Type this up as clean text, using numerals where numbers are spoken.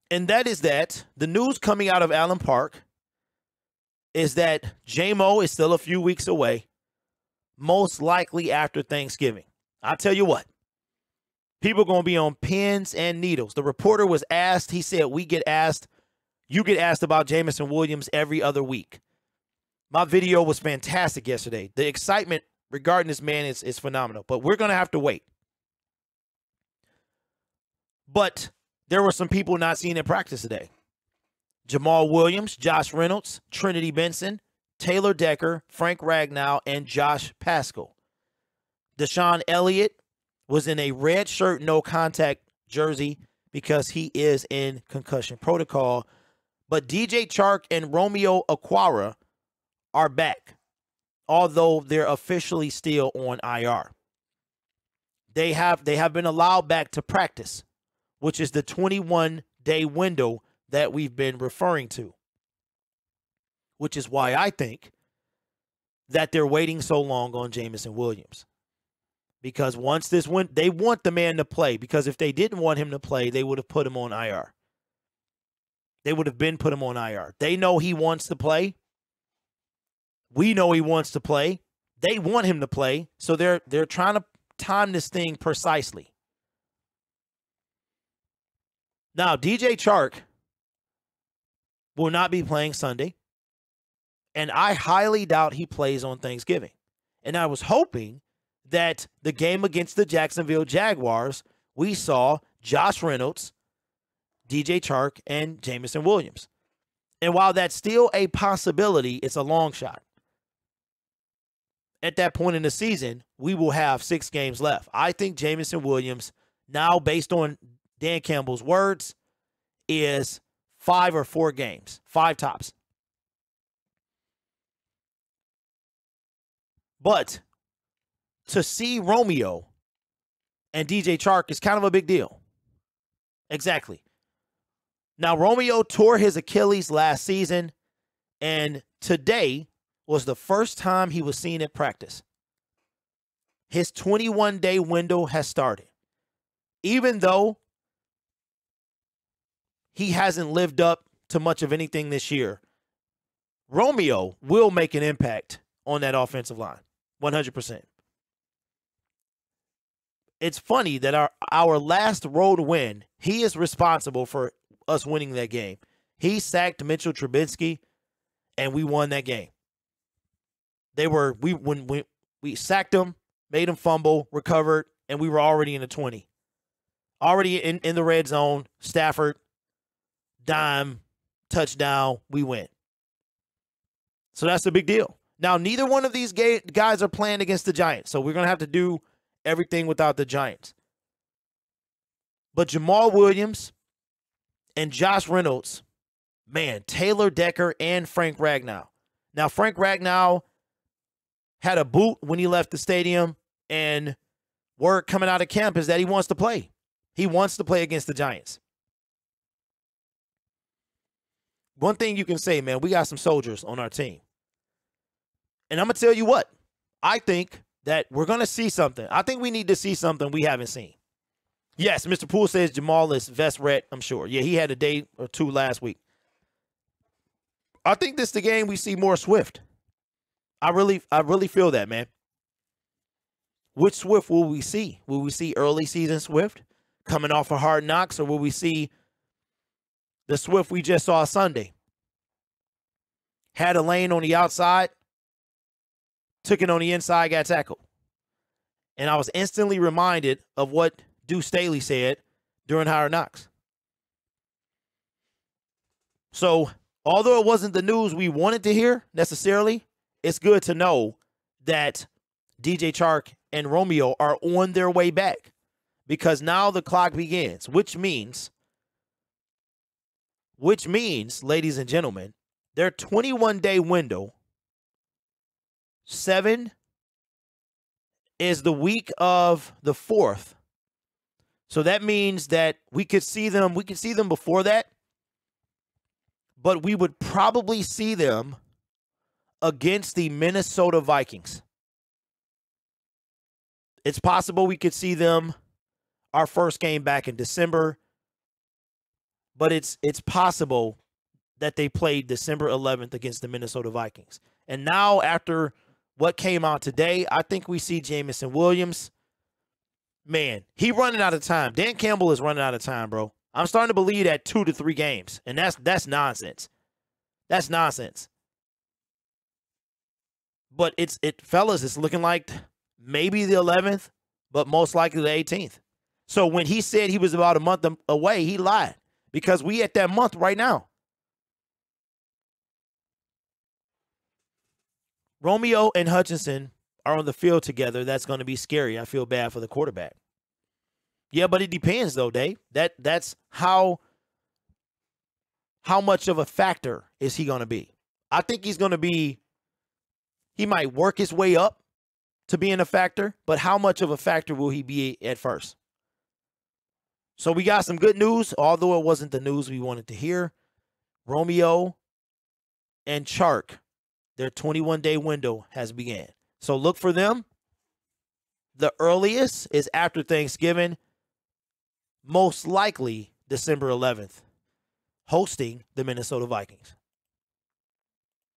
And that is that the news coming out of Allen Park is that J-Mo is still a few weeks away, most likely after Thanksgiving. I'll tell you what, people are going to be on pins and needles. The reporter was asked, he said, you get asked about Jameson Williams every other week. My video was fantastic yesterday. The excitement regarding this man is phenomenal, but we're going to have to wait. But there were some people not seen in practice today. Jamal Williams, Josh Reynolds, Trinity Benson, Taylor Decker, Frank Ragnow, and Josh Paschal. Deshaun Elliott was in a red shirt, no contact jersey because he is in concussion protocol. But DJ Chark and Romeo Okwara are back, although they're officially still on IR. They have been allowed back to practice, which is the 21-day window that we've been referring to, which is why I think that they're waiting so long on Jameson Williams. Because once this went, they want the man to play, because if they didn't want him to play, they would have put him on IR. They would have been put him on IR. They know he wants to play. We know he wants to play. They want him to play, so they're trying to time this thing precisely. Now, DJ Chark will not be playing Sunday, and I highly doubt he plays on Thanksgiving. And I was hoping that the game against the Jacksonville Jaguars, we saw Josh Reynolds, DJ Chark, and Jameson Williams. And while that's still a possibility, it's a long shot. At that point in the season, we will have 6 games left. I think Jameson Williams, now based on Dan Campbell's words, is 5 or 4 games, 5 tops. But to see Romeo and DJ Chark is kind of a big deal. Exactly. Now, Romeo tore his Achilles last season, and today was the first time he was seen at practice. His 21-day window has started. Even though he hasn't lived up to much of anything this year, Romeo will make an impact on that offensive line, 100%. It's funny that our last road win, he is responsible for us winning that game. He sacked Mitchell Trubisky, and we won that game. When we sacked him, made him fumble, recovered, and we were already in the 20. Already in the red zone. Stafford, dime, touchdown, we win. So that's a big deal. Now, neither one of these guys are playing against the Giants, so we're going to have to do everything without the Giants. But Jamal Williams and Josh Reynolds, man, Taylor Decker and Frank Ragnow. Now, Frank Ragnow had a boot when he left the stadium, and word coming out of camp is that he wants to play. He wants to play against the Giants. One thing you can say, man, we got some soldiers on our team. And I'm going to tell you what, I think that we're going to see something. I think we need to see something we haven't seen. Yes, Mr. Poole says Jamal is vest red, I'm sure. Yeah, he had a day or 2 last week. I think this is the game we see more Swift. I really feel that, man. Which Swift will we see? Will we see early season Swift coming off of Hard Knocks, or will we see the Swift we just saw Sunday? Had a lane on the outside, took it on the inside, got tackled. And I was instantly reminded of what Deuce Staley said during Hard Knocks. So, although it wasn't the news we wanted to hear necessarily, it's good to know that DJ Chark and Romeo are on their way back, because now the clock begins, which means, ladies and gentlemen, their 21-day window, 7 is the week of the 4th. So that means that we could see them before that, but we would probably see them against the Minnesota Vikings. It's possible we could see them our first game back in December, but it's possible that they played December 11th against the Minnesota Vikings. And now after what came out today, I think we see Jameson Williams. Man, he running out of time. Dan Campbell is running out of time, bro. I'm starting to believe that 2 to 3 games, and that's nonsense. That's nonsense. But fellas, it's looking like maybe the 11th, but most likely the 18th. So when he said he was about a month away, he lied, because we at that month right now. Romeo and Hutchinson are on the field together. That's going to be scary. I feel bad for the quarterback. Yeah, but it depends, though, Dave. That's how much of a factor is he going to be? I think he's going to be, he might work his way up to being a factor, but how much of a factor will he be at first? So we got some good news, although it wasn't the news we wanted to hear. Romeo and Chark, their 21-day window has began. So look for them. The earliest is after Thanksgiving, most likely December 11th, hosting the Minnesota Vikings.